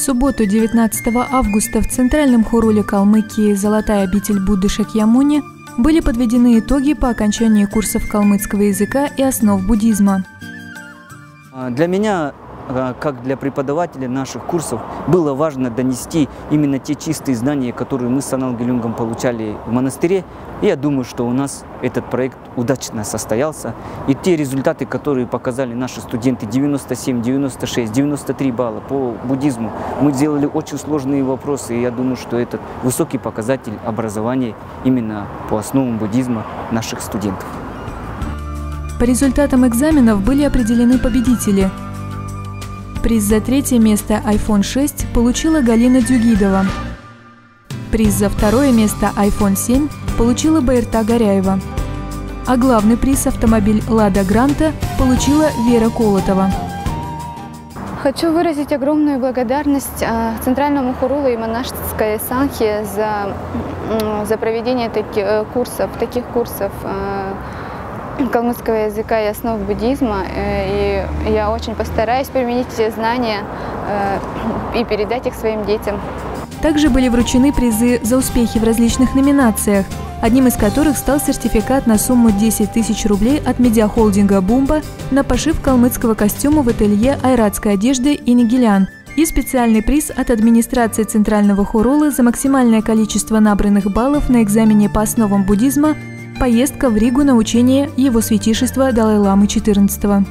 субботу, 19 августа, в Центральном хоруле Калмыкии «Золотая обитель Будды Шакьямуни» были подведены итоги по окончании курсов калмыцкого языка и основ буддизма. Для меня, как для преподавателя наших курсов, было важно донести именно те чистые знания, которые мы с Санал Гелюнгом получали в монастыре. И я думаю, что у нас этот проект удачно состоялся. И те результаты, которые показали наши студенты, 97, 96, 93 балла по буддизму, мы сделали очень сложные вопросы. И я думаю, что это высокий показатель образования именно по основам буддизма наших студентов. По результатам экзаменов были определены победители. Приз за 3-е место iPhone 6 получила Галина Дюгидова. Приз за 2-е место iPhone 7 получила Байырта Горяева. А главный приз автомобиль «Лада Гранта» получила Вера Колотова. Хочу выразить огромную благодарность Центральному хорулу и монашеской санхе за проведение таких курсов калмыцкого языка и основ буддизма. И я очень постараюсь применить эти знания и передать их своим детям. Также были вручены призы за успехи в различных номинациях, одним из которых стал сертификат на сумму 10 тысяч рублей от медиахолдинга «Бумба» на пошив калмыцкого костюма в ателье айратской одежды «Инигелян» и специальный приз от администрации Центрального хорула за максимальное количество набранных баллов на экзамене по основам буддизма «Поездка в Ригу на учение Его Святейшества Далай-ламы XIV».